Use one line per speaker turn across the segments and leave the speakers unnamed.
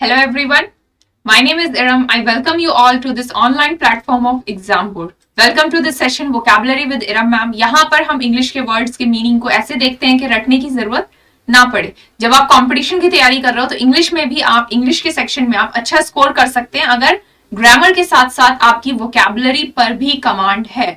Hello everyone, my name is Iram. I welcome you all to this online platform of Examboard. Welcome to this session Vocabulary with Iram ma'am. यहाँ पर हम English के words के meaning को ऐसे देखते हैं कि रटने की जरूरत ना पड़े। जब आप कंपटीशन की तैयारी कर रहे हो तो इंग्लिश में भी आप इंग्लिश के सेक्शन में आप अच्छा स्कोर कर सकते हैं अगर ग्रामर के साथ साथ आपकी वोकैबुलरी पर भी कमांड है।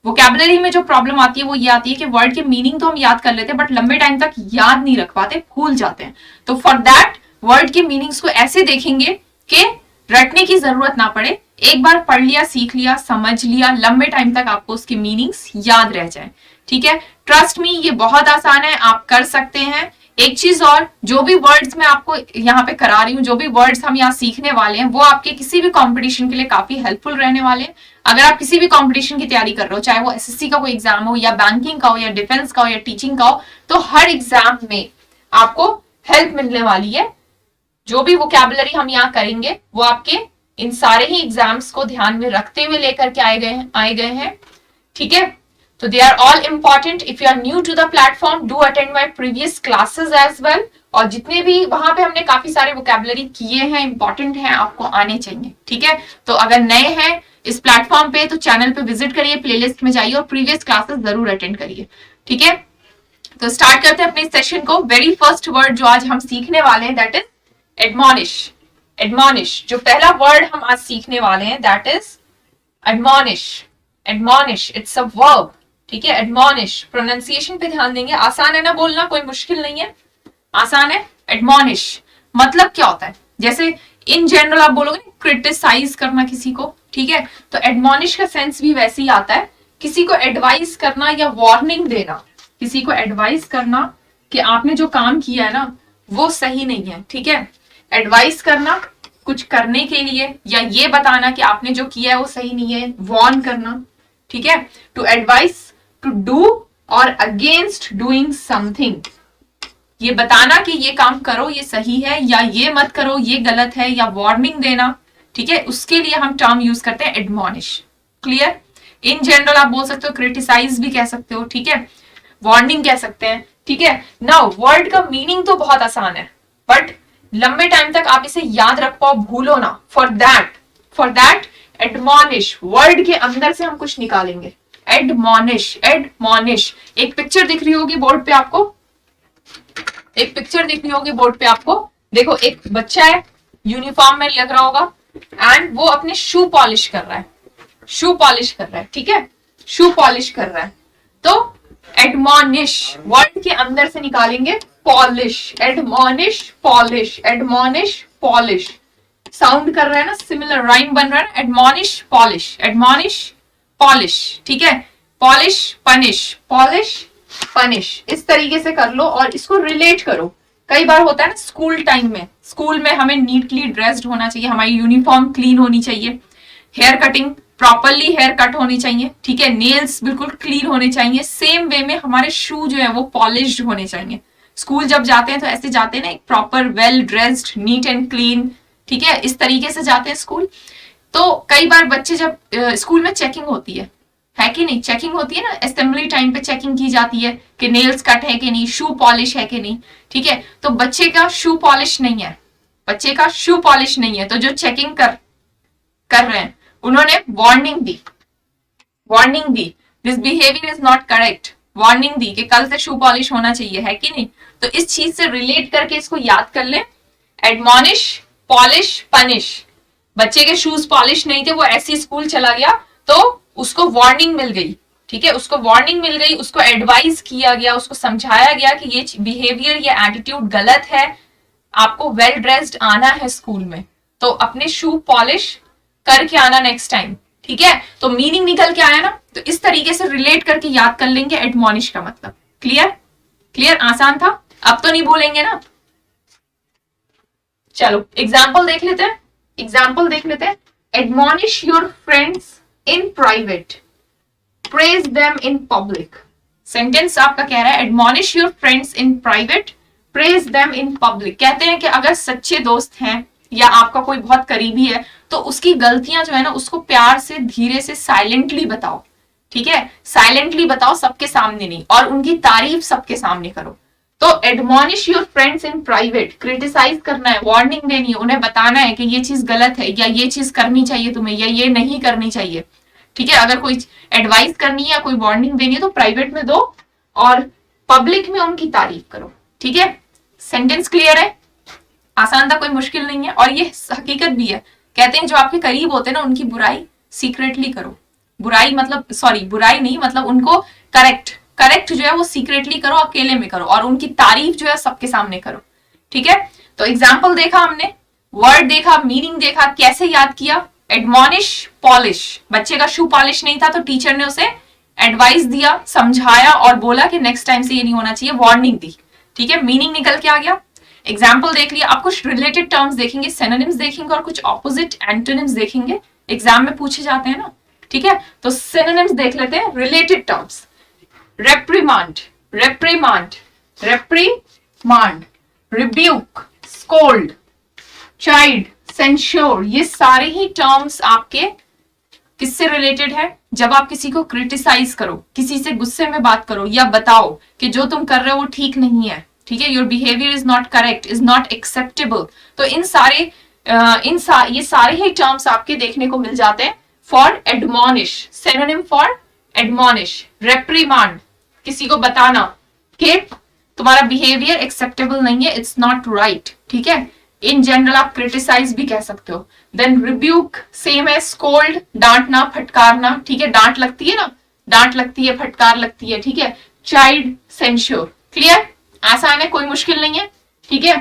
वोकैबुलरी में जो प्रॉब्लम आती है वो ये आती है कि वर्ड के मीनिंग तो हम याद कर लेते हैं बट लंबे टाइम तक याद नहीं रख पाते, भूल जाते हैं। तो फॉर दैट वर्ड के मीनिंग्स को ऐसे देखेंगे कि रटने की जरूरत ना पड़े, एक बार पढ़ लिया, सीख लिया, समझ लिया, लंबे टाइम तक आपको उसके मीनिंग्स याद रह जाए। ठीक है, ट्रस्ट मी, ये बहुत आसान है, आप कर सकते हैं। एक चीज और, जो भी वर्ड्स मैं आपको यहाँ पे करा रही हूँ, जो भी वर्ड्स हम यहाँ सीखने वाले हैं वो आपके किसी भी कंपटीशन के लिए काफी हेल्पफुल रहने वाले हैं। अगर आप किसी भी कंपटीशन की तैयारी कर रहे हो, चाहे वो एसएससी का कोई एग्जाम हो या बैंकिंग का हो या डिफेंस का हो या टीचिंग का हो, तो हर एग्जाम में आपको हेल्प मिलने वाली है। जो भी वोकैबुलरी हम यहाँ करेंगे वो आपके इन सारे ही एग्जाम्स को ध्यान में रखते हुए लेकर के आए गए हैं। ठीक है, तो they are all important. If you are new to the platform, do attend my previous classes as well. और जितने भी वहां पे हमने काफी सारे वोकैबुलरी किए हैं, इंपॉर्टेंट हैं, आपको आने चाहिए। ठीक है, तो अगर नए हैं इस प्लेटफॉर्म पे तो चैनल पे विजिट करिए, प्लेलिस्ट में जाइए और प्रीवियस क्लासेस जरूर अटेंड करिए। ठीक है, तो स्टार्ट करते हैं अपने सेशन को। वेरी फर्स्ट वर्ड जो आज हम सीखने वाले हैं दैट इज एडमॉनिश। एडमॉनिश, जो पहला वर्ड हम आज सीखने वाले हैं that is admonish. Admonish, it's a verb. ठीक है, एडमॉनिश, प्रोनाउंसिएशन पे ध्यान देंगे। आसान है ना बोलना, कोई मुश्किल नहीं है, आसान है। एडमॉनिश मतलब क्या होता है? जैसे इन जनरल आप बोलोगे ना, क्रिटिसाइज करना किसी को। ठीक है, तो एडमॉनिश का सेंस भी वैसे ही आता है, किसी को एडवाइस करना या वार्निंग देना। किसी को एडवाइस करना कि आपने जो काम किया है ना वो सही नहीं है। ठीक है, एडवाइस करना कुछ करने के लिए या ये बताना कि आपने जो किया है वो सही नहीं है, वार्न करना। ठीक है, टू एडवाइस, टू डू और अगेंस्ट डूइंग समथिंग, ये बताना कि ये काम करो ये सही है या ये मत करो ये गलत है, या वार्निंग देना। ठीक है, उसके लिए हम टर्म यूज करते हैं एडमॉनिश। क्लियर? इन जनरल आप बोल सकते हो, क्रिटिसाइज भी कह सकते हो। ठीक है, वार्निंग कह सकते हैं। ठीक है, नाउ वर्ड का मीनिंग तो बहुत आसान है बट लंबे टाइम तक आप इसे याद रख पाओ, भूलो ना। फॉर दैट एडमॉनिश वर्ड के अंदर से हम कुछ निकालेंगे। एडमॉनिश, एडमॉनिश। एक पिक्चर दिख रही होगी बोर्ड पे आपको, एक पिक्चर दिख रही होगी बोर्ड पे आपको। देखो, एक बच्चा है, यूनिफॉर्म में लग रहा होगा एंड वो अपने शू पॉलिश कर रहा है। शू पॉलिश कर रहा है। ठीक है, शू पॉलिश कर रहा है। तो एडमॉनिश वर्ड के अंदर से निकालेंगे polish. Admonish, polish, admonish, polish. Sound कर रहा है ना, सिमिलर राइम बन रहा है ना, एडमॉनिश, पॉलिश, एडमॉनिश, पॉलिश। ठीक है, पॉलिश, पनिश, पॉलिश, पनिश। इस तरीके से कर लो और इसको रिलेट करो। कई बार होता है ना स्कूल टाइम में, स्कूल में हमें नीटली ड्रेस्ड होना चाहिए, हमारी यूनिफॉर्म क्लीन होनी चाहिए, hair cutting properly hair cut होनी चाहिए। ठीक है, नेल्स बिल्कुल क्लीन होने चाहिए। सेम वे में हमारे शू जो है वो पॉलिश्ड होने चाहिए। स्कूल जब जाते हैं तो ऐसे जाते हैं ना, एक proper well dressed, neat and clean. ठीक है, इस तरीके से जाते हैं स्कूल। तो कई बार बच्चे जब स्कूल में चेकिंग होती है कि नहीं, चेकिंग होती है ना, असेंबली टाइम पे चेकिंग की जाती है कि नेल्स कट है कि नहीं, शू पॉलिश है कि नहीं। ठीक है, तो बच्चे का शू पॉलिश नहीं है, बच्चे का शू पॉलिश नहीं है, तो जो चेकिंग कर रहे हैं उन्होंने वार्निंग दी, वार्निंग दी, this behaviour is not correct. Warning दी कि कल से शू पॉलिश होना चाहिए, है कि नहीं। तो इस चीज से रिलेट करके इसको याद कर ले। एडमॉनिश, पॉलिश, पनिश। बच्चे के शूज पॉलिश नहीं थे, वो ऐसे स्कूल चला गया तो उसको वार्निंग मिल गई। ठीक है, उसको वार्निंग मिल गई, उसको एडवाइस किया गया, उसको समझाया गया कि ये बिहेवियर, ये एटीट्यूड गलत है, आपको वेल ड्रेस्ड आना है स्कूल में, तो अपने शू पॉलिश करके आना नेक्स्ट टाइम। ठीक है, तो मीनिंग निकल के आया ना, तो इस तरीके से रिलेट करके याद कर लेंगे एडमॉनिश का मतलब। क्लियर? क्लियर? आसान था, अब तो नहीं भूलेंगे ना। चलो एग्जाम्पल देख लेते हैं, एग्जाम्पल देख लेते हैं। Admonish your friends in private, praise them in public. Sentence आपका कह रहा है admonish your friends in private, praise them in public. कहते हैं कि अगर सच्चे दोस्त हैं या आपका कोई बहुत करीबी है तो उसकी गलतियां जो है ना उसको प्यार से, धीरे से, साइलेंटली बताओ। ठीक है, साइलेंटली बताओ, सबके सामने नहीं, और उनकी तारीफ सबके सामने करो। तो admonish your friends in private, criticise करना है, वार्निंग देनी है, उन्हें बताना है कि ये चीज गलत है या ये चीज करनी चाहिए तुम्हें या ये नहीं करनी चाहिए। ठीक है, अगर कोई एडवाइस करनी है या कोई वार्निंग देनी है तो प्राइवेट में दो और पब्लिक में उनकी तारीफ करो। ठीक है, सेंटेंस क्लियर है? आसान था, कोई मुश्किल नहीं है। और ये हकीकत भी है, कहते हैं जो आपके करीब होते हैं ना उनकी बुराई सीक्रेटली करो। बुराई मतलब सॉरी बुराई नहीं, मतलब उनको करेक्ट जो है वो सीक्रेटली करो, अकेले में करो, और उनकी तारीफ जो है सबके सामने करो। ठीक है, तो एग्जाम्पल देखा हमने, वर्ड देखा, मीनिंग देखा, कैसे याद किया। एडमॉनिश, पॉलिश, बच्चे का शू पॉलिश नहीं था तो टीचर ने उसे एडवाइस दिया, समझाया और बोला कि नेक्स्ट टाइम से ये नहीं होना चाहिए, वार्निंग दी। ठीक है, मीनिंग निकल के आ गया। एग्जाम्पल देख लिया। आप कुछ रिलेटेड टर्म्स देखेंगे, सिनोनिम्स देखेंगे और कुछ ऑपोजिट एंटोनिम्स देखेंगे, एग्जाम में पूछे जाते हैं ना। ठीक है, तो सिनोनिम्स देख लेते हैं, related terms. reprimand, reprimand, reprimand, rebuke, scold, chide, censure, ये सारे ही टर्म्स आपके किससे रिलेटेड है? जब आप किसी को क्रिटिसाइज करो, किसी से गुस्से में बात करो या बताओ कि जो तुम कर रहे हो वो ठीक नहीं है, ठीक है, your behaviour is not correct, is not acceptable, तो ये सारे ही टर्म्स आपके देखने को मिल जाते हैं फॉर एडमॉनिश। सिनोनिम फॉर एडमॉनिश, रेप्रीमांड, किसी को बताना कि तुम्हारा बिहेवियर एक्सेप्टेबल नहीं है, इट्स नॉट राइट। ठीक है, इन जनरल आप क्रिटिसाइज भी कह सकते हो। देन रिब्यूक, सेम है, स्कोल्ड, डांटना, फटकारना। ठीक है, डांट लगती है ना, डांट लगती है, फटकार लगती है। ठीक है, चाइल्ड, सेंश्योर। क्लियर? आसान है, कोई मुश्किल नहीं है। ठीक है,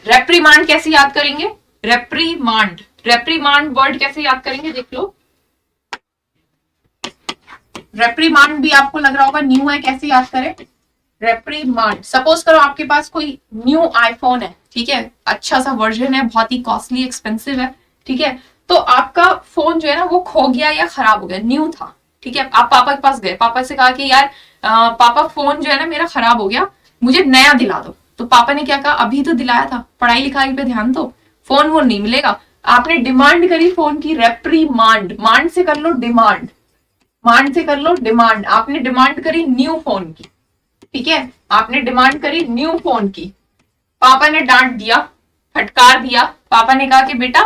रेप्रीमांड कैसे याद करेंगे? रेप्रीमांड वर्ड कैसे याद करेंगे देख लो। रेप्रीमांड भी आपको लग रहा होगा न्यू है, कैसे याद करें? रेप्रीमांड, सपोज करो आपके पास कोई न्यू आईफोन है, ठीक है, अच्छा सा वर्जन है, बहुत ही कॉस्टली एक्सपेंसिव है। ठीक है, तो आपका फोन जो है ना वो खो गया या खराब हो गया, न्यू था। ठीक है, आप पापा के पास गए, पापा से कहा कि यार पापा फोन जो है ना मेरा खराब हो गया, मुझे नया दिला दो। तो पापा ने क्या कहा, अभी तो दिलाया था, पढ़ाई लिखाई पे ध्यान दो, फोन वो नहीं मिलेगा। आपने डिमांड करी फोन की, रेप्रीमांड, मांड से कर लो डिमांड, मांड से कर लो डिमांड। आपने डिमांड करी न्यू फोन की। ठीक है, आपने डिमांड करी न्यू फोन की, पापा ने डांट दिया, फटकार दिया, पापा ने कहा कि बेटा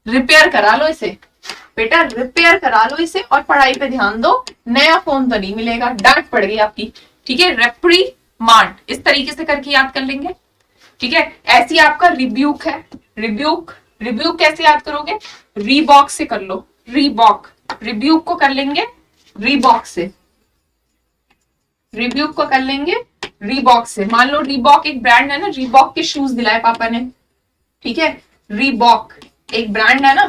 रिपेयर करा लो इसे, बेटा रिपेयर करा लो इसे और पढ़ाई पे ध्यान दो, नया फोन तो नहीं मिलेगा, डांट पड़ गई आपकी। ठीक है, रेप्रीमांड, इस तरीके से करके याद कर लेंगे। ठीक है, ऐसी आपका रिब्यूक है, रिब्यूक कैसे याद करोगे? रीबॉक से कर लो, रीबॉक, रिब्यूक को कर लेंगे रीबॉक से, रिब्यूक को कर लेंगे रीबॉक से। मान लो रीबॉक एक ब्रांड है ना, रीबॉक के शूज दिलाए पापा ने। ठीक है, रीबॉक एक ब्रांड है ना,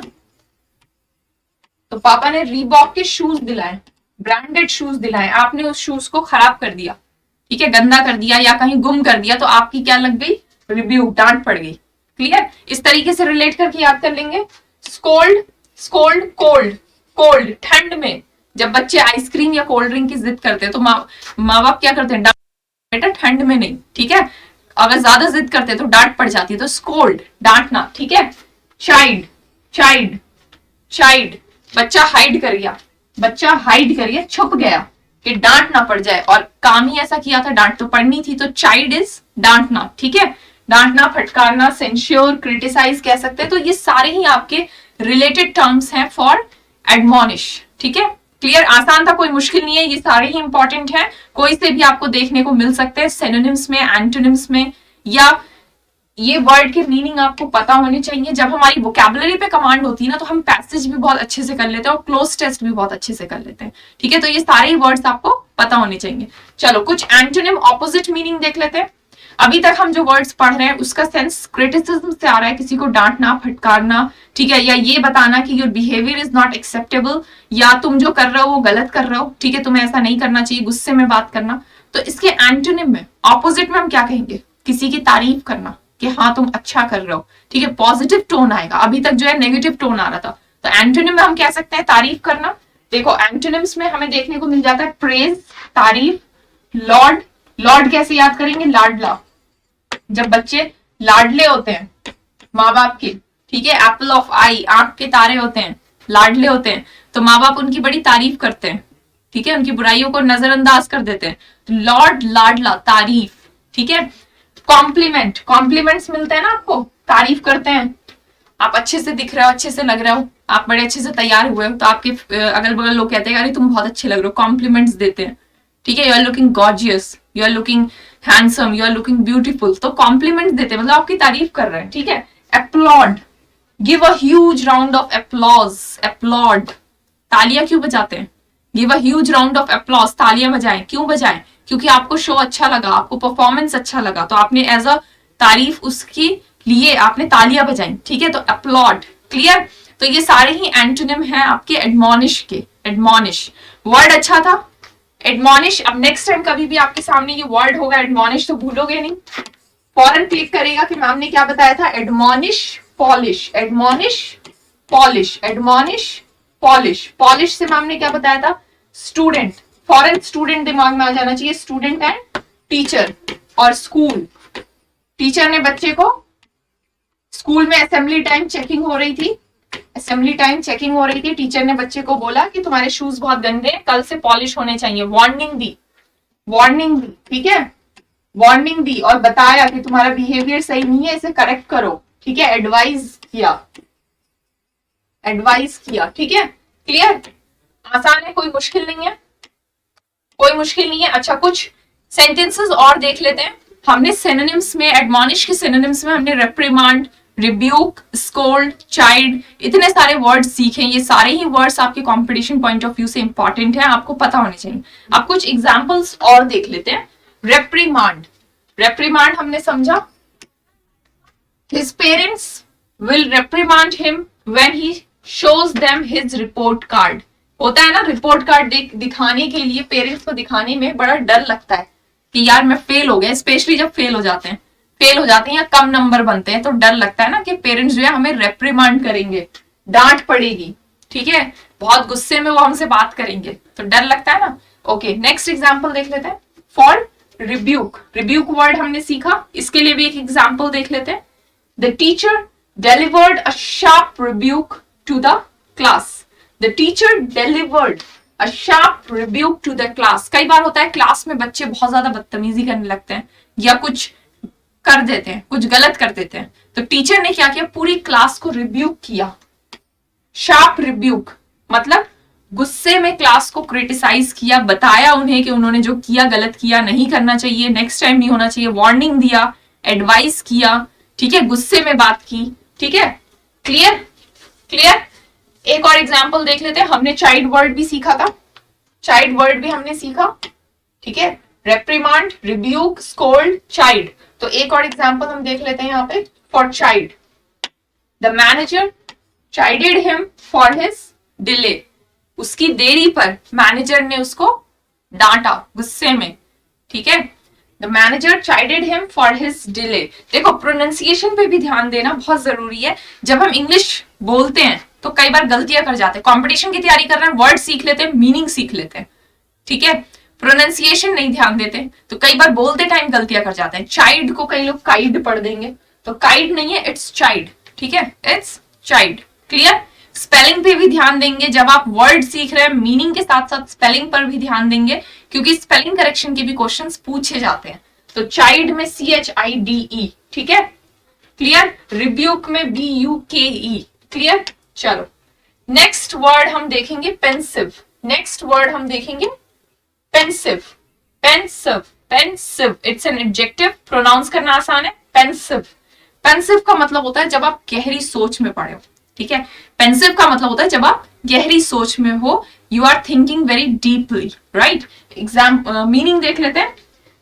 तो पापा ने रीबॉक के शूज दिलाए, ब्रांडेड शूज दिलाए, आपने उस शूज को खराब कर दिया, ठीक है, गंदा कर दिया या कहीं गुम कर दिया, तो आपकी क्या लग गई? रिब्यूक, डांट पड़ गई। क्लियर? इस तरीके से रिलेट करके याद कर लेंगे। स्कोल्ड, कोल्ड, कोल्ड ठंड में जब बच्चे आइसक्रीम या कोल्ड ड्रिंक की जिद करते हैं तो माँ बाप क्या करते हैं? बेटा ठंड में नहीं। ठीक है, अगर ज्यादा जिद करते हैं तो डांट पड़ जाती है, तो स्कोल्ड, डांटना। ठीक है, चाइल्ड, बच्चा हाइड कर गया, छुप गया कि डांट ना पड़ जाए, और काम ही ऐसा किया था, डांट तो पड़नी थी, तो चाइल्ड इज डांटना। ठीक है, डांटना, फटकारना, सेंश्योर, क्रिटिसाइज कह सकते हैं। तो ये सारे ही आपके रिलेटेड टर्म्स हैं फॉर एडमॉनिश। ठीक है, क्लियर? आसान था, कोई मुश्किल नहीं है, ये सारे ही इंपॉर्टेंट हैं, कोई से भी आपको देखने को मिल सकते हैं, सिनोनिम्स में, एंटोनिम्स में, या ये वर्ड के मीनिंग आपको पता होने चाहिए। जब हमारी वोकैबुलरी पे कमांड होती है ना तो हम पैसेज भी बहुत अच्छे से कर लेते हैं और क्लोज टेस्ट भी बहुत अच्छे से कर लेते हैं। ठीक है, तो ये सारे ही वर्ड्स आपको पता होने चाहिए। चलो कुछ एंटोनिम, ऑपोजिट मीनिंग देख लेते हैं। अभी तक हम जो वर्ड्स पढ़ रहे हैं उसका सेंस क्रिटिसिज्म से आ रहा है, किसी को डांटना, फटकारना, ठीक है, या ये बताना कि your behaviour is not acceptable, या तुम जो कर रहे हो वो गलत कर रहे हो, ठीक है, तुम्हें ऐसा नहीं करना चाहिए, गुस्से में बात करना। तो इसके एंटोनिम में, ऑपोजिट में हम क्या कहेंगे? किसी की तारीफ करना कि हाँ तुम अच्छा कर रहे हो, ठीक है, पॉजिटिव टोन आएगा। अभी तक जो है नेगेटिव टोन आ रहा था, तो एंटोनिम में हम कह सकते हैं तारीफ करना। देखो एंटोनिम्स में हमें देखने को मिल जाता है प्रेज, तारीफ, लॉर्ड कैसे याद करेंगे? लाडला, जब बच्चे लाडले होते हैं माँ बाप के, ठीक है, एप्पल ऑफ आई, आंख के तारे होते हैं, लाडले होते हैं, तो माँ बाप उनकी बड़ी तारीफ करते हैं, ठीक है, उनकी बुराइयों को नजरअंदाज कर देते हैं। तो लॉर्ड, लाडला, तारीफ, ठीक है। कॉम्प्लीमेंट, कॉम्प्लीमेंट्स मिलते हैं ना आपको, तारीफ करते हैं, आप अच्छे से दिख रहे हो, अच्छे से लग रहे हो, आप बड़े अच्छे से तैयार हुए हो, तो आपके अगल बगल लोग कहते हैं अरे तुम बहुत अच्छे लग रहे हो, कॉम्प्लीमेंट्स देते हैं। ठीक है, you are looking gorgeous, you are looking handsome, you are looking beautiful, तो कॉम्प्लीमेंट्स देते हैं, मतलब आपकी तारीफ कर रहे हैं। ठीक है। Applaud, give a huge round of applause, applaud, तालियां क्यों बजाते हैं? Give a huge round of applause, तालियां बजाएं, क्यों बजाएं? क्योंकि आपको शो अच्छा लगा, आपको परफॉर्मेंस अच्छा लगा, तो आपने एज अ तारीफ उसकी लिए आपने तालियां बजाई। ठीक है, तो अपलॉड, क्लियर। तो ये सारे ही एंटोनिम हैं आपके एडमोनिश के। एडमोनिश वर्ड अच्छा था, एडमोनिश। अब नेक्स्ट टाइम कभी भी आपके सामने ये वर्ड होगा एडमोनिश, तो भूलोगे नहीं, फौरन क्लिक करेगा कि मैम ने क्या बताया था। Admonish, polish, admonish, polish, admonish, polish. Polish से मैम ने क्या बताया था? स्टूडेंट, फॉरन स्टूडेंट दिमाग में आ जाना चाहिए, स्टूडेंट एंड टीचर और स्कूल। टीचर ने बच्चे को, स्कूल में असेंबली टाइम चेकिंग हो रही थी, असेंबली टाइम चेकिंग हो रही थी, टीचर ने बच्चे को बोला कि तुम्हारे शूज बहुत गंदे हैं, कल से पॉलिश होने चाहिए, वार्निंग दी, वार्निंग दी। ठीक है, वार्निंग दी और बताया कि तुम्हारा बिहेवियर सही नहीं है, इसे करेक्ट करो। ठीक है, एडवाइस किया, एडवाइस किया। ठीक है, क्लियर, आसान है, कोई मुश्किल नहीं है, कोई मुश्किल नहीं है। अच्छा, कुछ सेंटेंसेस और देख लेते हैं। हमने सिनोनिम्स में, एडमॉनिश के सिनोनिम्स में हमने रेप्रिमांड, रिब्यूक, स्कोल्ड, चाइल्ड, इतने सारे वर्ड्स सीखे। ये सारे ही वर्ड्स आपके कंपटीशन पॉइंट ऑफ व्यू से इंपॉर्टेंट है, आपको पता होने चाहिए। अब कुछ एग्जांपल्स और देख लेते हैं। रेप्रिमांड, रेप्रिमांड हमने समझा, his parents will reprimand him when he shows them his report card. होता है ना, रिपोर्ट कार्ड दिखाने के लिए पेरेंट्स को दिखाने में बड़ा डर लगता है कि यार मैं फेल हो गया, स्पेशली जब फेल हो जाते हैं, फेल हो जाते हैं या कम नंबर बनते हैं, तो डर लगता है ना कि पेरेंट्स जो है हमें रेप्रिमांड करेंगे, डांट पड़ेगी। ठीक है, बहुत गुस्से में वो हमसे बात करेंगे, तो डर लगता है ना। ओके, नेक्स्ट एग्जाम्पल देख लेते हैं। फॉर रिब्यूक, रिब्यूक वर्ड हमने सीखा, इसके लिए भी एक एग्जाम्पल देख लेते हैं। The teacher delivered a sharp rebuke to the class. The teacher delivered a sharp rebuke to the class. कई बार होता है क्लास में बच्चे बहुत ज्यादा बदतमीजी करने लगते हैं या कुछ कर देते हैं, कुछ गलत कर देते हैं, तो टीचर ने क्या किया, पूरी क्लास को रिब्यूक किया। शार्प रिब्यूक मतलब गुस्से में क्लास को क्रिटिसाइज किया, बताया उन्हें कि उन्होंने जो किया गलत किया, नहीं करना चाहिए, नेक्स्ट टाइम नहीं होना चाहिए, वार्निंग दिया, एडवाइस किया। ठीक है, गुस्से में बात की। ठीक है, क्लियर, क्लियर। एक और एग्जाम्पल देख लेते हैं। हमने चाइल्ड वर्ड भी सीखा था, चाइल्ड वर्ड भी हमने सीखा। ठीक है, रेप्रिमांड, रिब्यूक, स्कोल्ड, चाइल्ड। तो एक और एग्जाम्पल हम देख लेते हैं यहाँ पे। For chide, the manager chided him for his delay. उसकी देरी पर मैनेजर ने उसको डांटा गुस्से में। ठीक है, the manager chided him for his delay. देखो, प्रोनाउंसिएशन पे भी ध्यान देना बहुत जरूरी है। जब हम इंग्लिश बोलते हैं तो कई बार गलतियां कर जाते हैं। कंपटीशन की तैयारी कर रहे हैं, वर्ड सीख लेते हैं, मीनिंग सीख लेते हैं, ठीक है, प्रोनाउंसिएशन नहीं ध्यान देते, तो कई बार बोलते टाइम गलतियां कर जाते हैं। चाइल्ड को कई लोग काइड पढ़ देंगे, तो काइड नहीं है, इट्स चाइल्ड। ठीक है, इट्स चाइल्ड। क्लियर। स्पेलिंग पे भी ध्यान देंगे, जब आप वर्ड सीख रहे हैं मीनिंग के साथ साथ स्पेलिंग पर भी ध्यान देंगे, क्योंकि स्पेलिंग करेक्शन के भी क्वेश्चंस पूछे जाते हैं। तो चाइल्ड में CHIDE, ठीक है, क्लियर। रिब्यूक में BUKE, क्लियर। चलो, नेक्स्ट वर्ड हम देखेंगे पेंसिव। नेक्स्ट वर्ड हम देखेंगे pensive. Pensive, pensive, it's an adjective, pronounce करना आसान है। पेंसिव, पेंसिव का मतलब होता है जब आप गहरी सोच में पड़े हो। ठीक है, पेंसिव का मतलब होता है जब आप गहरी सोच में हो, you are thinking very deeply, right. Meaning देख लेते हैं।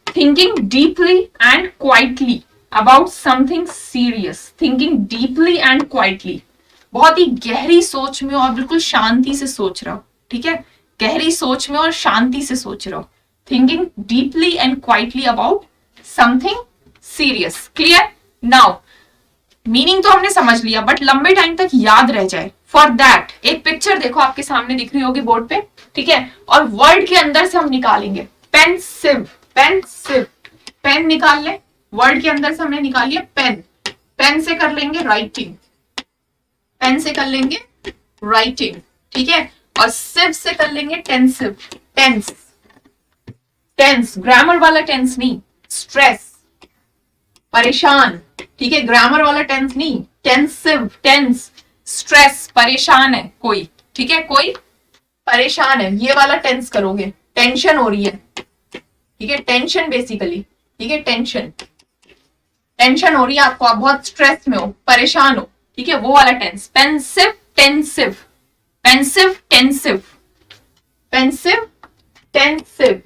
Thinking deeply and quietly about something serious. Thinking deeply and quietly, बहुत ही गहरी सोच में और बिल्कुल शांति से सोच रहा हो। ठीक है, गहरी सोच में और शांति से सोच रहा हो। Thinking deeply and quietly about something serious. Clear. Now meaning तो हमने समझ लिया, बट लंबे टाइम तक याद रह जाए, फॉर दैट एक पिक्चर देखो आपके सामने दिख रही होगी बोर्ड पे, ठीक है, और वर्ड के अंदर से हम निकालेंगे पेंसिव। पेंसिव, पेन निकाल ले, वर्ड के अंदर से हमने निकाल लिया पेन। पेन से कर लेंगे राइटिंग, पेन से कर लेंगे राइटिंग, ठीक है, और सिव से कर लेंगे टेंसिव। टेंस, टेंस ग्रामर वाला टेंस नहीं, स्ट्रेस, परेशान, ठीक है, ग्रामर वाला टेंस नहीं, टेंसिव टेंस, स्ट्रेस, परेशान है कोई, ठीक है, कोई परेशान है, ये वाला टेंस करोगे, टेंशन हो रही है, ठीक है, टेंशन बेसिकली, ठीक है, टेंशन, टेंशन हो रही है आपको, आप बहुत स्ट्रेस में हो, परेशान हो, ठीक है, वो वाला tense. Pensive tensive, pensive tensive, pensive tensive,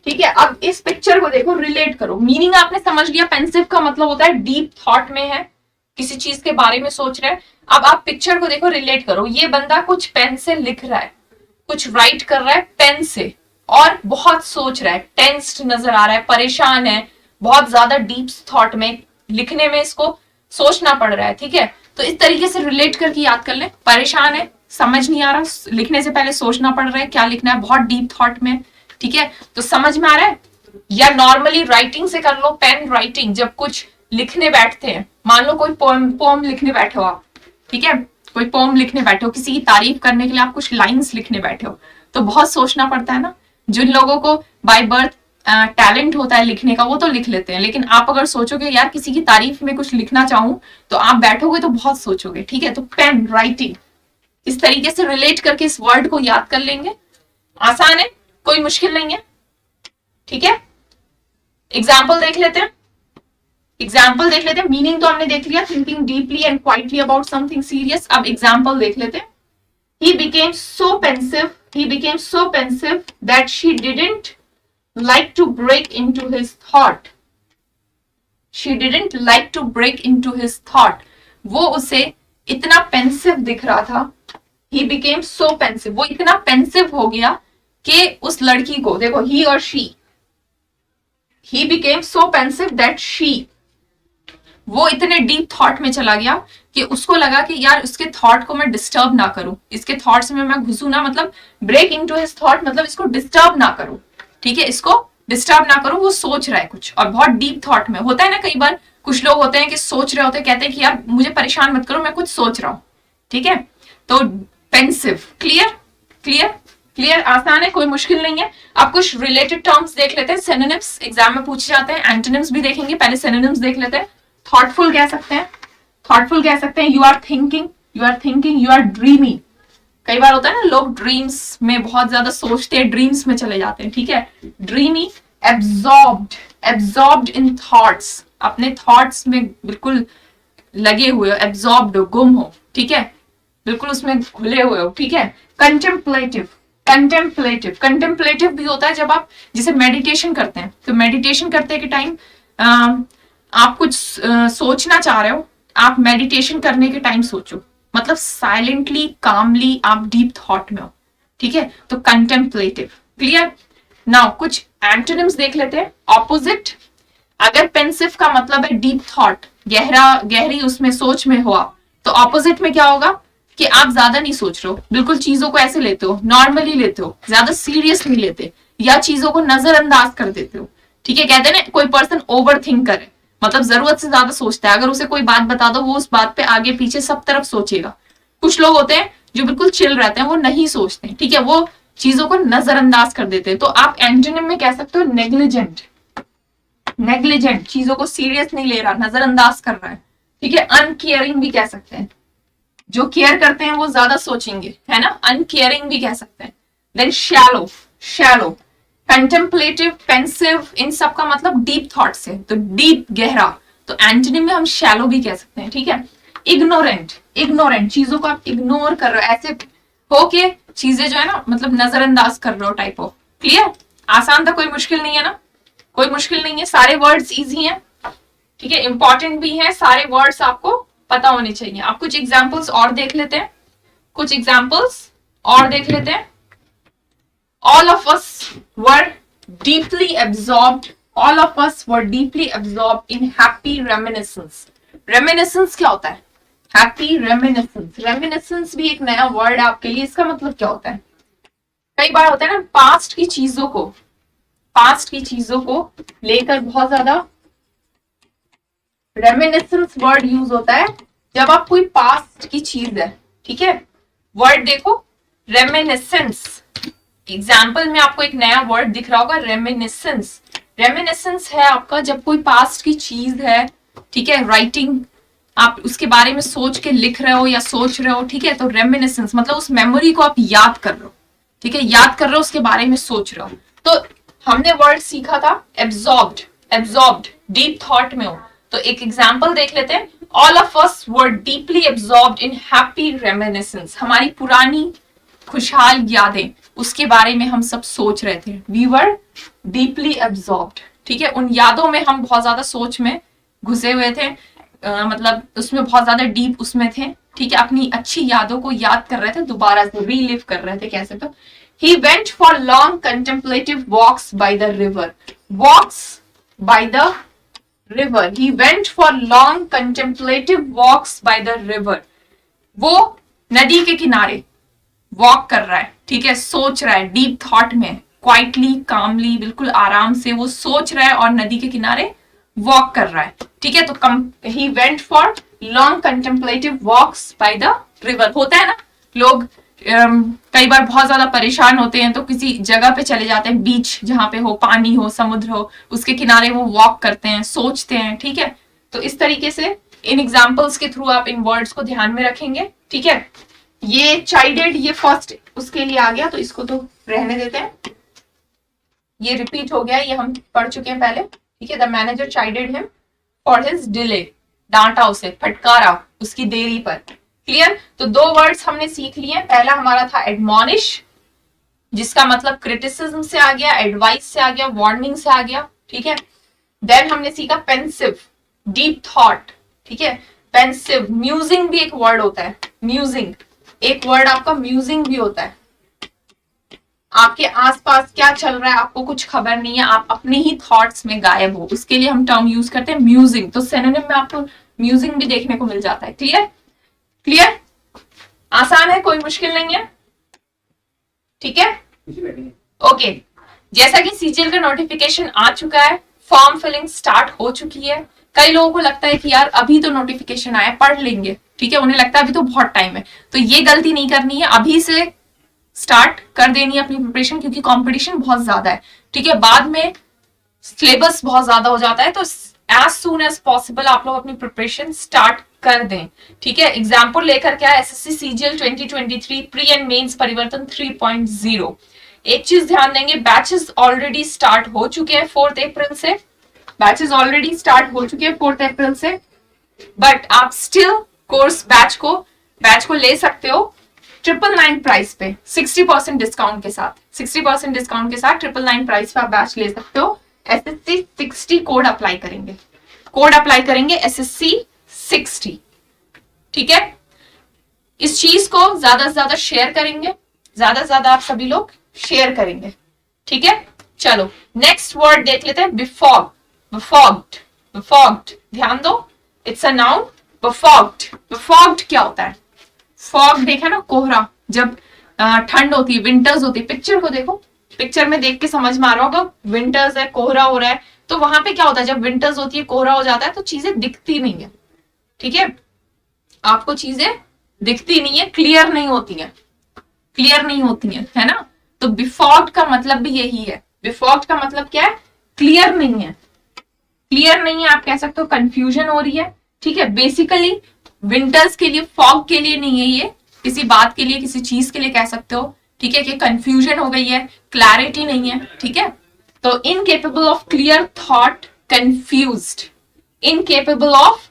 ठीक है। अब इस पिक्चर को देखो, रिलेट करो, मीनिंग आपने समझ लिया, पेंसिव का मतलब होता है डीप थॉट में है, किसी चीज के बारे में सोच रहा है। अब आप पिक्चर को देखो, रिलेट करो, ये बंदा कुछ पेन से लिख रहा है, कुछ राइट कर रहा है पेन से, और बहुत सोच रहा है, टेंस्ड नजर आ रहा है, परेशान है, बहुत ज्यादा डीप थॉट में, लिखने में इसको सोचना पड़ रहा है, ठीक है। तो इस तरीके से रिलेट करके याद कर ले, परेशान है, समझ नहीं आ रहा, लिखने से पहले सोचना पड़ रहा है क्या लिखना है, बहुत डीप थॉट में, ठीक है, तो समझ में आ रहा है। या नॉर्मली राइटिंग से कर लो, पेन राइटिंग, जब कुछ लिखने बैठते हैं, मान लो कोई पोम लिखने बैठे हो आप, ठीक है, कोई पोम लिखने बैठे हो, किसी की तारीफ करने के लिए आप कुछ लाइंस लिखने बैठे हो, तो बहुत सोचना पड़ता है ना। जिन लोगों को बाय बर्थ टैलेंट होता है लिखने का, वो तो लिख लेते हैं, लेकिन आप अगर सोचोगे यार किसी की तारीफ में कुछ लिखना चाहूं, तो आप बैठोगे तो बहुत सोचोगे, ठीक है। तो पेन राइटिंग, इस तरीके से रिलेट करके इस वर्ड को याद कर लेंगे, आसान है, कोई मुश्किल नहीं है, ठीक है। एग्जाम्पल देख लेते हैं, एग्जाम्पल देख लेते हैं, मीनिंग तो हमने देख लिया, thinking deeply and quietly about something serious. अब एग्जाम्पल देख लेते हैं। He became so pensive, he became so pensive that she didn't like to break into his thought. She didn't like to break into his thought. वो उसे इतना pensive दिख रहा था, he became so pensive, वो इतना पेंसिव हो गया कि उस लड़की को, देखो he और she, he became so pensive that she, वो इतने डीप थॉट में चला गया कि उसको लगा कि यार उसके थॉट को मैं डिस्टर्ब ना करूं, इसके थॉट्स में मैं घुसूं ना, मतलब ब्रेक इनटू हिज थॉट, मतलब इसको डिस्टर्ब ना करूं, ठीक है, इसको डिस्टर्ब ना करूं, वो सोच रहा है कुछ और बहुत डीप थॉट में होता है ना, कई बार कुछ लोग होते हैं कि सोच रहे होते हैं, कहते हैं कि यार मुझे परेशान मत करो, मैं कुछ सोच रहा हूं, ठीक है। तो पेंसिव, क्लियर क्लियर क्लियर, आसान है, कोई मुश्किल नहीं है। अब कुछ रिलेटेड टर्म्स देख लेते हैं, सिनोनिम्स एग्जाम में पूछे जाते हैं, एंटोनिम्स भी देखेंगे, पहले सिनोनिम्स देख लेते हैं। थॉटफुल कह सकते हैं, थॉटफुल कह सकते हैं, you are thinking, you are thinking, you are dreaming, कई बार होता है ना लोग ड्रीम्स में बहुत ज्यादा सोचते हैं, ड्रीम्स में चले जाते हैं, ठीक है, ड्रीमी। एब्जॉर्ब्ड, एब्जॉर्ब्ड इन थॉट्स, अपने थॉट्स में बिल्कुल लगे हुए हो, एब्जॉर्ब्ड हो, गुम हो, ठीक है, बिल्कुल उसमें घुले हुए हो, ठीक है। कंटेम्पलेटिव, कंटेम्पलेटिव, कंटेम्पलेटिव भी होता है जब आप जैसे मेडिटेशन करते हैं, तो मेडिटेशन करते के टाइम आप कुछ सोचना चाह रहे हो, आप मेडिटेशन करने के टाइम सोचो, मतलब साइलेंटली कामली आप डीप थॉट में हो, ठीक है, तो कंटेम्पलेटिव, क्लियर। नाउ कुछ एंटोनिम्स देख लेते हैं। ऑपोजिट, अगर पेंसिव का मतलब है डीप थॉट, गहरी उसमें सोच में हो आप, तो ऑपोजिट में क्या होगा कि आप ज्यादा नहीं सोच रहे हो, बिल्कुल चीजों को ऐसे लेते हो, नॉर्मली लेते हो, ज्यादा सीरियस नहीं लेते, या चीजों को नजरअंदाज कर देते हो, ठीक है। कहते हैं ना कोई पर्सन ओवर थिंक करे, मतलब जरूरत से ज्यादा सोचता है, अगर उसे कोई बात बता दो वो उस बात पे आगे पीछे सब तरफ सोचेगा। कुछ लोग होते हैं जो बिल्कुल चिल रहते हैं, वो नहीं सोचते, ठीक है, वो चीजों को नजरअंदाज कर देते हैं। तो आप एंटोनिम में कह सकते हो नेग्लिजेंट, नेग्लिजेंट, चीजों को सीरियस नहीं ले रहा, नजरअंदाज कर रहा है, ठीक है। अनकेयरिंग भी कह सकते हैं, जो केयर करते हैं वो ज्यादा सोचेंगे, है ना, अनकेयरिंग भी कह सकते हैं। Then shallow, shallow, contemplative, pensive, इन सब का मतलब डीप थॉट से, तो डीप, गहरा, तो एंटोनिम में हम शैलो भी कह सकते हैं, ठीक है। इग्नोरेंट, इग्नोरेंट, चीजों को आप इग्नोर कर रहे हो, ऐसे हो के चीजें जो है ना, मतलब नजरअंदाज कर रहे हो टाइप ऑफ, क्लियर। आसान था, कोई मुश्किल नहीं है ना, कोई मुश्किल नहीं है, सारे वर्ड्स इजी हैं, ठीक है, इंपॉर्टेंट भी हैं, सारे वर्ड्स आपको पता होने चाहिए। आप कुछ एग्जाम्पल्स और देख लेते हैं, कुछ एग्जाम्पल्स और देख लेते हैं। All of us were deeply absorbed. All of us were deeply absorbed in happy reminiscence. Reminiscence क्या होता है? Happy reminiscence. Reminiscence भी एक नया वर्ड है आपके लिए, इसका मतलब क्या होता है? कई बार होता है ना पास्ट की चीजों को लेकर बहुत ज्यादा रेमिनिसेंस वर्ड यूज होता है जब आप कोई पास्ट की चीज है, ठीक है। वर्ड देखो, रेमिनिसेंस, एग्जाम्पल में आपको एक नया वर्ड दिख रहा होगा, रेमिनिसेंस, रेमिनिसेंस है आपका जब कोई पास्ट की चीज है, ठीक है, राइटिंग, आप उसके बारे में सोच के लिख रहे हो या सोच रहे हो, ठीक है, तो रेमिनिसेंस मतलब उस मेमोरी को आप याद कर रहे हो, ठीक है, याद कर रहे हो, उसके बारे में सोच रहे हो। तो हमने वर्ड सीखा था एब्जॉर्ब्ड, एब्जॉर्ब्ड डीप थॉट में हो। तो एक एग्जाम्पल देख लेते हैं। All of us were deeply absorbed in happy reminiscence, हमारी पुरानी खुशहाल यादें, उसके बारे में हम सब सोच रहे थे। वी वर डीपली एब्जॉर्ब्ड, ठीक है, उन यादों में हम बहुत ज्यादा सोच में घुसे हुए थे, मतलब उसमें बहुत ज्यादा डीप उसमें थे, ठीक है, अपनी अच्छी यादों को याद कर रहे थे, दोबारा से रीलिव कर रहे थे, कैसे तो he went for long contemplative walks by the river, walks by the river, he went for long contemplative walks by the river, वो नदी के किनारे वॉक कर रहा है, ठीक है, सोच रहा है, डीप थॉट में, क्वाइटली कामली, बिल्कुल आराम से वो सोच रहा है और नदी के किनारे वॉक कर रहा है, ठीक है। तो he went for long contemplative walks by the river. होता है ना, लोग कई बार बहुत ज्यादा परेशान होते हैं तो किसी जगह पे चले जाते हैं, बीच जहां पे हो, पानी हो, समुद्र हो, उसके किनारे वो वॉक करते हैं, सोचते हैं, ठीक है। तो इस तरीके से इन एग्जाम्पल्स के थ्रू आप इन वर्ड्स को ध्यान में रखेंगे, ठीक है। ये चाइल्डेड, ये फर्स्ट उसके लिए आ गया, तो इसको तो रहने देते हैं, ये रिपीट हो गया, ये हम पढ़ चुके हैं पहले, ठीक है। The manager chided him for his delay, डांटा उसे, फटकारा उसकी देरी पर। क्लियर। तो दो वर्ड्स हमने सीख लिए। पहला हमारा था एडमॉनिश, जिसका मतलब क्रिटिसिज्म से आ गया, एडवाइस से आ गया, वार्निंग से आ गया, ठीक है। देन हमने सीखा पेंसिव, डीप थॉट, ठीक है, पेंसिव। म्यूजिंग भी एक वर्ड होता है, म्यूजिंग एक वर्ड आपका म्यूजिंग भी होता है। आपके आसपास क्या चल रहा है आपको कुछ खबर नहीं है, आप अपने ही थॉट्स में गायब हो, उसके लिए हम टर्म यूज करते हैं म्यूजिंग। तो सिनोनिम में आपको म्यूजिंग भी देखने को मिल जाता है। क्लियर, क्लियर, आसान है, कोई मुश्किल नहीं है, ठीक है। ओके, जैसा कि सीजीएल का नोटिफिकेशन आ चुका है, फॉर्म फिलिंग स्टार्ट हो चुकी है। कई लोगों को लगता है कि यार अभी तो नोटिफिकेशन आया, पढ़ लेंगे, ठीक है, उन्हें लगता है अभी तो बहुत टाइम है। तो ये गलती नहीं करनी है, अभी से स्टार्ट कर देनी है अपनी प्रिपरेशन, क्योंकि कंपटीशन बहुत ज्यादा है, ठीक है। बाद में सिलेबस बहुत ज्यादा हो जाता है, तो एज सून एज पॉसिबल आप लोग अपनी प्रिपरेशन स्टार्ट कर दें, ठीक है। एग्जाम्पल लेकर क्या है, SSC CGL 2023 pre and mains परिवर्तन 3.0। एक चीज ध्यान देंगे, बैचेस ऑलरेडी स्टार्ट हो चुके हैं 4 अप्रैल से, बैचेस ऑलरेडी स्टार्ट हो चुके हैं 4 अप्रैल से, बट आप स्टिल कोर्स बैच को ले सकते हो 999 प्राइस पे, 60% डिस्काउंट के साथ, 60% डिस्काउंट के साथ 999 प्राइस पे आप बैच ले सकते हो। एसएससी 60 कोड अप्लाई करेंगे, कोड अप्लाई करेंगे एसएससी 60, ठीक है। इस चीज को ज्यादा से ज्यादा शेयर करेंगे, ज्यादा से ज्यादा आप सभी लोग शेयर करेंगे, ठीक है। चलो नेक्स्ट वर्ड देख लेते हैं, बिफॉग, बिफॉग्ड, बिफॉग्ड, ध्यान दो, इट्स अ नाउन। बिफॉग्ड, बिफॉग्ड क्या होता है? फॉग देखा ना, कोहरा, जब ठंड होती है, विंटर्स होती है, पिक्चर को देखो, पिक्चर में देख के समझ में आ रहा होगा, विंटर्स है, कोहरा हो रहा है, तो वहां पे क्या होता है, जब विंटर्स होती है, कोहरा हो जाता है, तो चीजें दिखती नहीं है, ठीक है, आपको चीजें दिखती नहीं है, क्लियर नहीं होती है, क्लियर नहीं होती है ना। तो बिफॉग्ड का मतलब भी यही है। बिफॉग्ड का मतलब क्या है? क्लियर नहीं है, क्लियर नहीं है, आप कह सकते हो कंफ्यूजन हो रही है, ठीक है। बेसिकली विंटर्स के लिए, फॉग के लिए नहीं है, ये किसी बात के लिए, किसी चीज के लिए कह सकते हो, ठीक है, कि कंफ्यूजन हो गई है, क्लैरिटी नहीं है, ठीक है। तो incapable of clear thought, confused, incapable of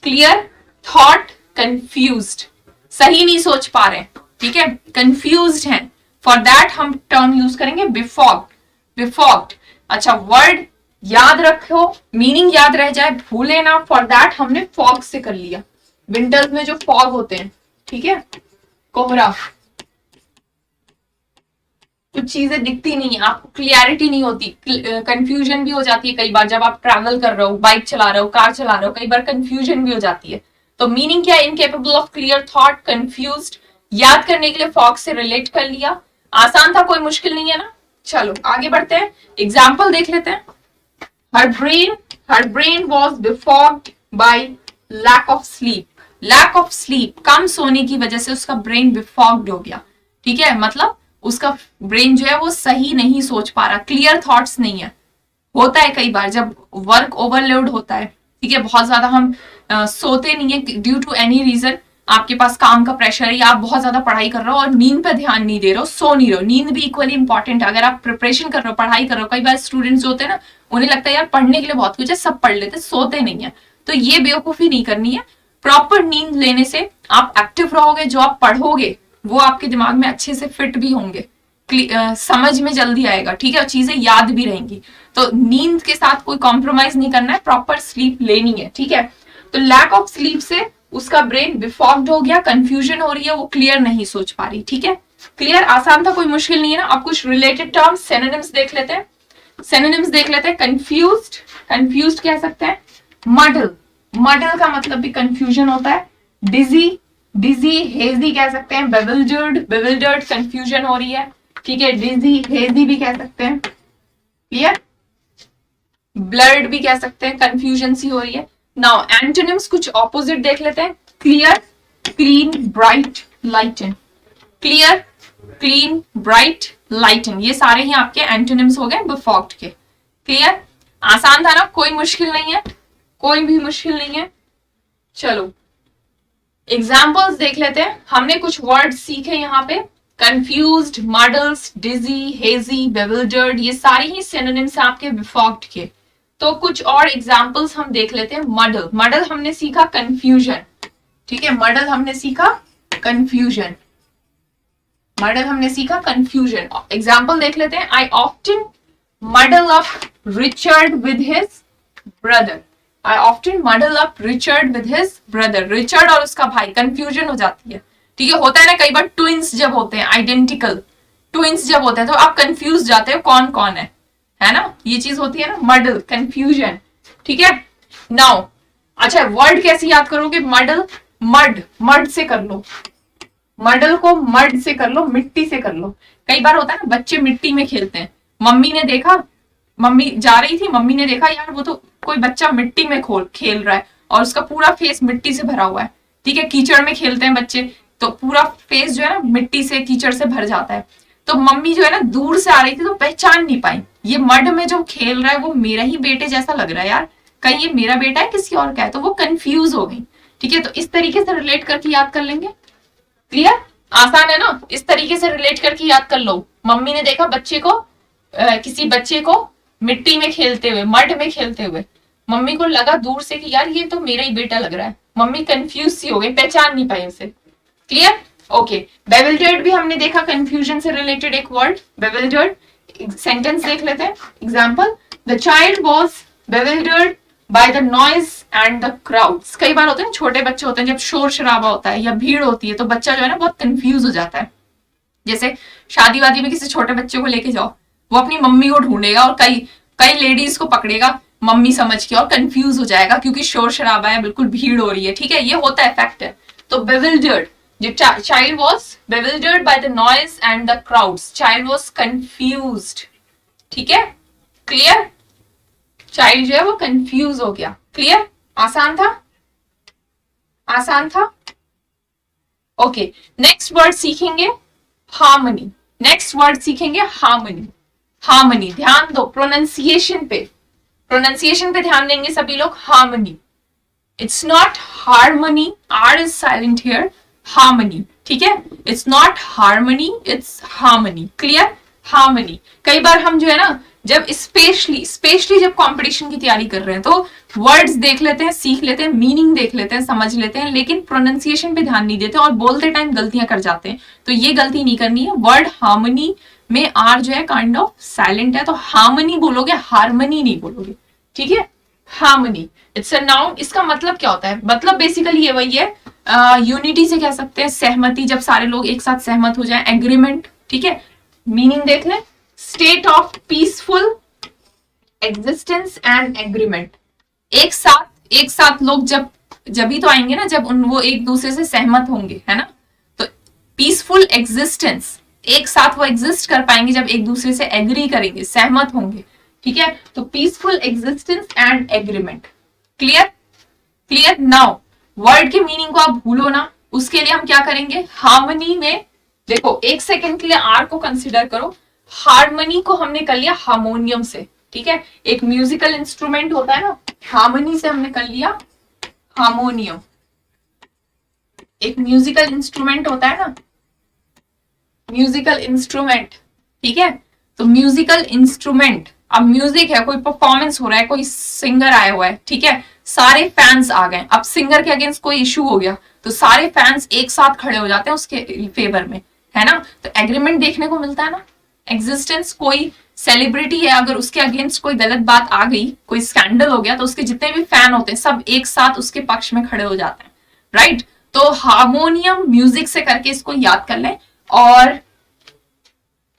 clear thought, confused, सही नहीं सोच पा रहे, ठीक है, कंफ्यूज्ड हैं, फॉर दैट हम टर्म यूज करेंगे बिफॉग्ड, बिफॉग्ड। अच्छा, वर्ड याद रखो, मीनिंग याद रह जाए, भूले ना, फॉर दैट हमने फॉग से कर लिया। विंटर्स में जो फॉग होते हैं, ठीक है, कोहरा, कुछ चीजें दिखती नहीं है, आपको क्लियरिटी नहीं होती, कंफ्यूजन भी हो जाती है कई बार, जब आप ट्रैवल कर रहे हो, बाइक चला रहे हो, कार चला रहे हो, कई बार कंफ्यूजन भी हो जाती है। तो मीनिंग क्या है? Incapable of clear thought, confused. याद करने के लिए फॉग से रिलेट कर लिया, आसान था, कोई मुश्किल नहीं है ना। चलो आगे बढ़ते हैं, एग्जाम्पल देख लेते हैं। her brain was befogged by lack of sleep, lack of sleep, कम सोने की वजह से उसका ब्रेन befogged हो गया, ठीक है, मतलब उसका ब्रेन जो है वो सही नहीं सोच पा रहा, क्लियर थॉट्स नहीं है, होता है कई बार जब वर्क ओवरलोड होता है, ठीक है, बहुत ज्यादा हम सोते नहीं है ड्यू टू एनी रीजन, आपके पास काम का प्रेशर है या आप बहुत ज्यादा पढ़ाई कर रहे हो और नींद पे ध्यान नहीं दे रहे हो, सो नहीं रहे हो। नींद भी इक्वली इंपॉर्टेंट है। अगर आप प्रिपरेशन कर रहे हो, पढ़ाई कर रहे हो, कई बार स्टूडेंट्स होते हैं ना, उन्हें लगता है यार पढ़ने के लिए बहुत कुछ है, सब पढ़ लेते, सोते नहीं है। तो ये बेवकूफी नहीं करनी है। प्रॉपर नींद लेने से आप एक्टिव रहोगे, जो आप पढ़ोगे वो आपके दिमाग में अच्छे से फिट भी होंगे, समझ में जल्दी आएगा, ठीक है, और चीजें याद भी रहेंगी। तो नींद के साथ कोई कॉम्प्रोमाइज नहीं करना है, प्रॉपर स्लीप लेनी है, ठीक है। तो लैक ऑफ स्लीप से उसका ब्रेन बिफॉग्ड हो गया, कंफ्यूजन हो रही है, वो क्लियर नहीं सोच पा रही, ठीक है। क्लियर, आसान था, कोई मुश्किल नहीं है ना। अब कुछ रिलेटेड टर्म्स सिनोनिम्स देख लेते हैं। सिनोनिम्स देख लेते हैं। कंफ्यूज्ड, कंफ्यूज्ड कह सकते हैं। मडल, मडल का मतलब भी कंफ्यूजन होता है। डिजी, डिजी, हेजी कह सकते हैं। बेविल्डर्ड, बेविल्डर्ड कंफ्यूजन हो रही है, ठीक है। डिजी, हेजी भी कह सकते हैं, क्लियर। ब्लर्ड भी कह सकते हैं, कंफ्यूजन सी हो रही है। नाउ एंटोनिम्स कुछ ऑपोजिट देख लेते हैं। क्लियर, क्लीन, ब्राइट, लाइटन। क्लियर, क्लीन, ब्राइट, लाइटन, ये सारे ही आपके एंटोनिम्स हो गए बिफॉग्ड के। क्लियर, आसान था ना, कोई मुश्किल नहीं है, कोई भी मुश्किल नहीं है। चलो एग्जाम्पल्स देख लेते हैं। हमने कुछ वर्ड सीखे यहाँ पे। कंफ्यूज्ड, मडल्स, डिजी, हेजी, बेविल्डर्ड, ये सारे ही सिनोनिम्स आपके बिफॉग्ड के। तो कुछ और एग्जाम्पल्स हम देख लेते हैं। मडल, मडल हमने सीखा कंफ्यूजन, ठीक है, मडल हमने सीखा कंफ्यूजन, मडल हमने सीखा कंफ्यूजन। एग्जाम्पल देख लेते हैं। I often muddle up Richard with his brother. I often muddle up Richard with his brother. Richard और उसका भाई, कंफ्यूजन हो जाती है, ठीक है। होता है ना कई बार ट्विंस जब होते हैं, आइडेंटिकल ट्विंस जब होते हैं तो आप कंफ्यूज जाते हो कौन कौन है ना, ये चीज होती है ना, मडल, कंफ्यूजन, ठीक है। नाउ अच्छा, वर्ड कैसे याद करोगे? मडल, मड, मड से कर लो, मडल को मड से कर लो, मिट्टी से कर लो। कई बार होता है ना बच्चे मिट्टी में खेलते हैं, मम्मी ने देखा, मम्मी जा रही थी, मम्मी ने देखा यार वो तो कोई बच्चा मिट्टी में खेल रहा है और उसका पूरा फेस मिट्टी से भरा हुआ है, ठीक है। कीचड़ में खेलते हैं बच्चे तो पूरा फेस जो है ना मिट्टी से, कीचड़ से भर जाता है। तो मम्मी जो है ना दूर से आ रही थी तो पहचान नहीं पाई, ये मड में जो खेल रहा है वो मेरा ही बेटे जैसा लग रहा है यार, कहीं ये मेरा बेटा है किसी और का है, तो वो कंफ्यूज हो गई, ठीक है। तो इस तरीके से रिलेट करके याद कर लेंगे। क्लियर, आसान है ना, इस तरीके से रिलेट करके याद कर लो। मम्मी ने देखा बच्चे को, किसी बच्चे को मिट्टी में खेलते हुए, मड में खेलते हुए, मम्मी को लगा दूर से कि यार ये तो मेरा ही बेटा लग रहा है, मम्मी कंफ्यूज सी हो गई, पहचान नहीं पाई उसे। Clear, okay. बेविल्डर्ड भी हमने देखा, कंफ्यूजन से रिलेटेड एक वर्ड, बेविल्डर्ड। सेंटेंस देख लेते हैं। Example, the child was bewildered by the noise and the crowds. कई बार होते हैं छोटे बच्चे होते हैं, जब शोर शराबा होता है या भीड़ होती है तो बच्चा जो है ना बहुत कंफ्यूज हो जाता है। जैसे शादी वादी में किसी छोटे बच्चे को लेके जाओ, वो अपनी मम्मी को ढूंढेगा और कई कई लेडीज को पकड़ेगा मम्मी समझ के और कंफ्यूज हो जाएगा क्योंकि शोर शराबा है, बिल्कुल भीड़ हो रही है, ठीक है, ये होता है, फैक्ट है। तो बेविल्डर्ड, जो child was bewildered by the noise and the crowds, child was confused, ठीक है। क्लियर, चाइल्ड जो है वो कंफ्यूज हो गया। क्लियर, आसान था, आसान था, ओके। नेक्स्ट वर्ड सीखेंगे हार्मनी। नेक्स्ट वर्ड सीखेंगे हार्मनी। हार्मनी, ध्यान दो प्रोनाउंसिएशन पे, प्रोनाउंसिएशन पे ध्यान देंगे सभी लोग। Harmony, it's not harmony, R is silent here, harmony, ठीक है, it's not harmony, it's harmony. Clear, harmony. कई बार हम जो है ना जब स्पेशली जब कंपटीशन की तैयारी कर रहे हैं तो वर्ड्स देख लेते हैं, सीख लेते हैं, मीनिंग देख लेते हैं, समझ लेते हैं, लेकिन प्रोनाउंसिएशन पे ध्यान नहीं देते और बोलते टाइम गलतियां कर जाते हैं। तो ये गलती नहीं करनी है। वर्ड हार्मनी में आर जो है काइंड ऑफ साइलेंट है, तो हार्मनी बोलोगे, हार्मनी नहीं बोलोगे, ठीक है। Harmony, it's a noun. इसका मतलब क्या होता है? मतलब बेसिकली ये वही है, यूनिटी से कह सकते हैं, सहमति, जब सारे लोग एक साथ सहमत हो जाए, एग्रीमेंट, ठीक है। मीनिंग देख लें, state of peaceful existence and agreement. एक साथ लोग जब ही तो आएंगे ना जब वो एक दूसरे से सहमत होंगे, है ना। तो पीसफुल एग्जिस्टेंस, एक साथ वो एग्जिस्ट कर पाएंगे जब एक दूसरे से एग्री करेंगे, सहमत होंगे, ठीक है। तो peaceful existence and agreement. Clear, clear. Now word के मीनिंग को आप भूलो ना, उसके लिए हम क्या करेंगे, हार्मनी में देखो, एक सेकेंड के लिए आर को कंसिडर करो। हार्मनी को हमने कर लिया हार्मोनियम से, ठीक है। एक म्यूजिकल इंस्ट्रूमेंट होता है ना, हार्मनी से हमने कर लिया हार्मोनियम। एक म्यूजिकल इंस्ट्रूमेंट होता है ना, म्यूजिकल इंस्ट्रूमेंट, ठीक है। तो म्यूजिकल इंस्ट्रूमेंट, अब म्यूजिक है, कोई परफॉर्मेंस हो रहा है, कोई सिंगर आया हुआ है, ठीक है, सारे फैंस आ गए, अब सिंगर के अगेंस्ट कोई इशू हो गया तो सारे फैंस एक साथ खड़े हो जाते हैं उसके फेवर में, है ना। तो एग्रीमेंट देखने को मिलता है ना। एग्जिस्टेंस, कोई सेलिब्रिटी है, अगर उसके अगेंस्ट कोई गलत बात आ गई, कोई स्कैंडल हो गया, तो उसके जितने भी फैन होते हैं सब एक साथ उसके पक्ष में खड़े हो जाते हैं, राइट। तो हार्मोनियम म्यूजिक से करके इसको याद कर लें। और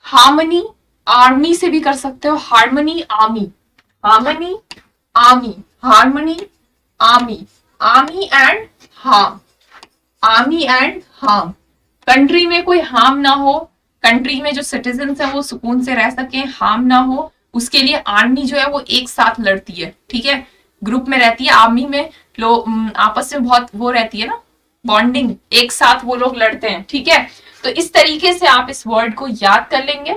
हार्मनी आर्मी से भी कर सकते हो, harmony army, harmony army, harmony army, army and harm, army and harm. Country में कोई हार्म ना हो, कंट्री में जो सिटीजन है वो सुकून से रह सके, हार्म ना हो, उसके लिए आर्मी जो है वो एक साथ लड़ती है, ठीक है, ग्रुप में रहती है। आर्मी में लोग आपस में बहुत वो रहती है ना, बॉन्डिंग, एक साथ वो लोग लड़ते हैं, ठीक है। तो इस तरीके से आप इस वर्ड को याद कर लेंगे।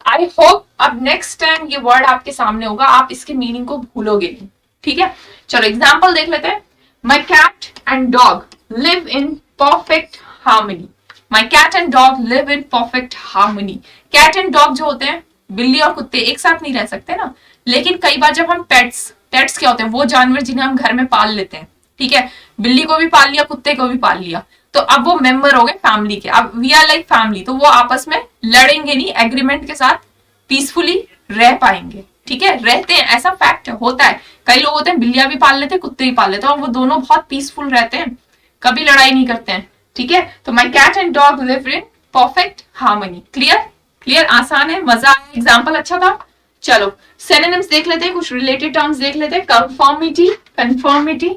आई होप अब नेक्स्ट टाइम ये वर्ड आपके सामने होगा आप इसके मीनिंग को भूलोगे नहीं, ठीक है। चलो एग्जाम्पल देख लेते हैं। My cat and dog live in perfect harmony. My cat and dog live in perfect harmony. Cat and dog जो होते हैं, बिल्ली और कुत्ते एक साथ नहीं रह सकते ना, लेकिन कई बार जब हम पेट्स क्या होते हैं, वो जानवर जिन्हें हम घर में पाल लेते हैं, ठीक है, बिल्ली को भी पाल लिया, कुत्ते को भी पाल लिया, तो अब वो मेंबर हो गए फैमिली के, अब वी आर लाइक फैमिली, तो वो आपस में लड़ेंगे नहीं, एग्रीमेंट के साथ पीसफुली रह पाएंगे, ठीक है। रहते हैं, ऐसा फैक्ट होता है, कई लोग होते हैं बिल्लियां भी पाल लेते हैं, कुत्ते भी पाल लेते हैं, और वो दोनों बहुत पीसफुल रहते हैं, कभी लड़ाई नहीं करते हैं, ठीक है। तो my cat and dog live in perfect harmony. Clear, clear, आसान है, मजा आया, एग्जाम्पल अच्छा था। चलो सिनोनिम्स देख लेते हैं, कुछ रिलेटेड टर्म्स देख लेते हैं। कंफर्मिटी, कंफर्मिटी,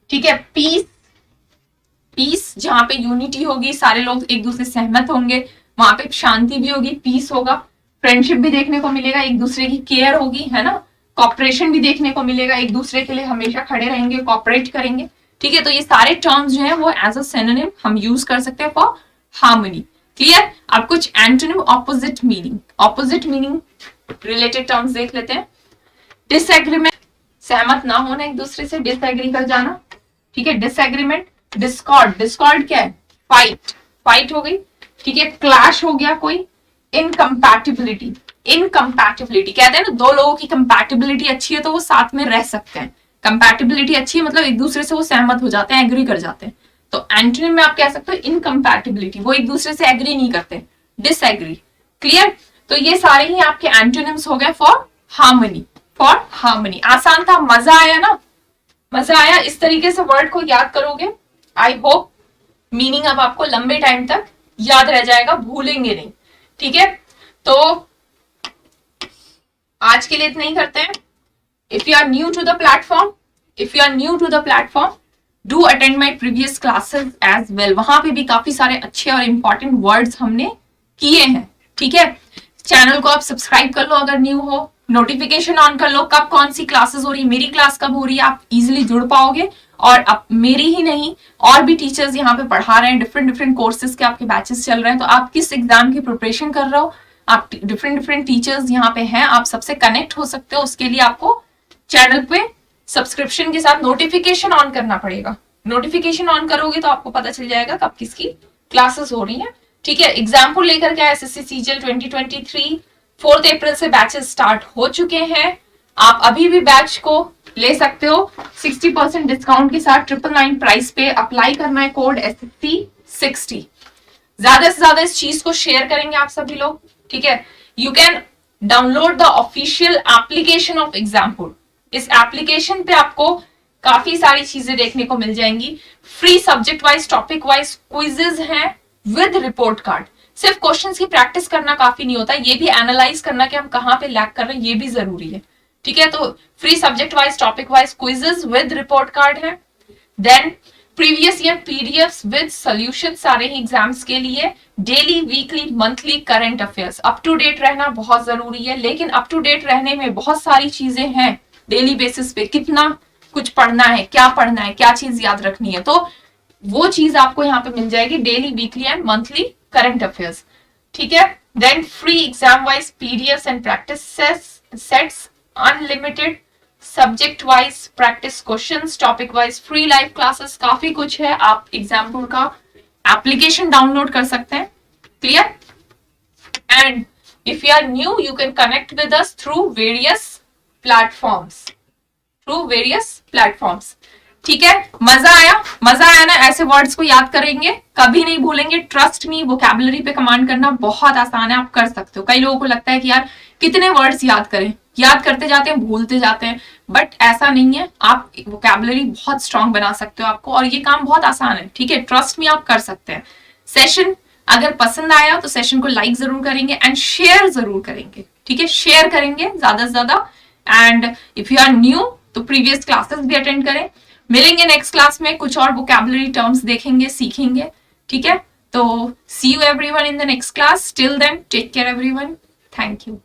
ठीक है। पीस, पीस जहां पे यूनिटी होगी, सारे लोग एक दूसरे से सहमत होंगे, वहां पे शांति भी होगी, पीस होगा। फ्रेंडशिप भी देखने को मिलेगा, एक दूसरे की केयर होगी, है ना। कॉपरेशन भी देखने को मिलेगा, एक दूसरे के लिए हमेशा खड़े रहेंगे, कॉपरेट करेंगे, ठीक है। तो ये सारे टर्म्स जो है वो एज अ सिनोनिम हम यूज कर सकते हैं फॉर हार्मनी। क्लियर। अब कुछ antonym, opposite meaning, opposite meaning related terms देख लेते हैं। डिसएग्रीमेंट, सहमत ना होना एक दूसरे से, डिसएग्री कर जाना, ठीक है, डिसएग्रीमेंट। डिस्कॉर्ड, डिस्कॉर्ड क्या है, फाइट, फाइट हो गई, ठीक है। क्लैश हो गया कोई। इनकम्पैटिबिलिटी, इनकम्पैटिबिलिटी कहते हैं ना, दो लोगों की कंपैटिबिलिटी अच्छी है तो वो साथ में रह सकते हैं, कंपैटिबिलिटी अच्छी है मतलब एक दूसरे से वो सहमत हो जाते हैं, एग्री कर जाते हैं। तो एंटोनिम में आप कह सकते हो इनकम्पैटिबिलिटी, वो एक दूसरे से एग्री नहीं करते, डिसएग्री। क्लियर। तो ये सारे ही आपके एंटोनिम्स हो गए फॉर हार्मनी, फॉर हार्मनी। आसान था, मजा आया ना, मजा आया। इस तरीके से वर्ड को याद करोगे, आई होप मीनिंग अब आपको लंबे टाइम तक याद रह जाएगा, भूलेंगे नहीं, ठीक है। तो आज के लिए इतना ही करते हैं। If you are new to the platform, if you are new to the platform, do attend my previous classes as well. वहां पे भी काफी सारे अच्छे और इंपॉर्टेंट वर्ड्स हमने किए हैं, ठीक है। चैनल को आप सब्सक्राइब कर लो अगर न्यू हो, नोटिफिकेशन ऑन कर लो, कब कौन सी क्लासेस हो रही है, मेरी क्लास कब हो रही है, आप इजिली जुड़ पाओगे। और अब मेरी ही नहीं, और भी टीचर्स यहाँ पे पढ़ा रहे हैं, डिफरेंट डिफरेंट कोर्सेज के आपके बैचेस चल रहे हैं। तो आप किस एग्जाम की प्रिपरेशन कर रहे हो, आप डिफरेंट डिफरेंट टीचर्स यहाँ पे हैं, आप सबसे कनेक्ट हो सकते हो। उसके लिए आपको चैनल पे सब्सक्रिप्शन के साथ नोटिफिकेशन ऑन करना पड़ेगा। नोटिफिकेशन ऑन करोगे तो आपको पता चल जाएगा कब किसकी क्लासेस हो रही है, ठीक है। एग्जाम को लेकर क्या एसएससी सीजीएल 2023 4 अप्रैल से बैचेस स्टार्ट हो चुके हैं। आप अभी भी बैच को ले सकते हो 60% डिस्काउंट के साथ, 999 प्राइस पे। अप्लाई करना है कोड SSC 60। ज्यादा से ज्यादा इस चीज को शेयर करेंगे आप सभी लोग, ठीक है। You can download the official application of Exampur. इस एप्लीकेशन पे आपको काफी सारी चीजें देखने को मिल जाएंगी, free subject wise, topic wise quizzes हैं विद रिपोर्ट कार्ड। सिर्फ क्वेश्चंस की प्रैक्टिस करना काफी नहीं होता, ये भी एनालाइज करना कि हम कहाँ पे लैग कर रहे हैं, ये भी जरूरी है, ठीक है। तो free subject wise, topic wise quizzes with report card है। Then previous year PDFs with solution सारे ही एग्जाम्स के लिए। Daily, weekly, monthly current affairs, up to date रहना बहुत जरूरी है। लेकिन अप टू डेट रहने में बहुत सारी चीजें हैं, डेली बेसिस पे कितना कुछ पढ़ना है, क्या चीज याद रखनी है, तो वो चीज आपको यहाँ पे मिल जाएगी, daily, weekly and monthly current affairs, ठीक है। Then free exam wise PDFs and practice sets unlimited subject wise practice questions, topic wise free live classes, काफी कुछ है। आप एग्जाम्पुल का एप्लीकेशन डाउनलोड कर सकते हैं। Clear? And if you are new you can connect with us through various platforms. ठीक है, मजा आया ना? ऐसे वर्ड्स को याद करेंगे, कभी नहीं भूलेंगे। ट्रस्ट मी, वोकैबुलरी पे कमांड करना बहुत आसान है, आप कर सकते हो। कई लोगों को लगता है कि यार कितने वर्ड्स याद करें, याद करते जाते हैं, भूलते जाते हैं, बट ऐसा नहीं है। आप वोकैबुलरी बहुत स्ट्रांग बना सकते हो आपको, और ये काम बहुत आसान है। ठीक है, ट्रस्ट मी, आप कर सकते हैं। सेशन अगर पसंद आया तो सेशन को लाइक जरूर करेंगे एंड शेयर जरूर करेंगे। ठीक है, शेयर करेंगे ज्यादा से ज्यादा। And if you are new तो प्रीवियस क्लासेस भी अटेंड करें। मिलेंगे नेक्स्ट क्लास में, कुछ और वोकैबुलरी टर्म्स देखेंगे, सीखेंगे। ठीक है, तो see you everyone in the next class. Till then take care everyone. Thank you.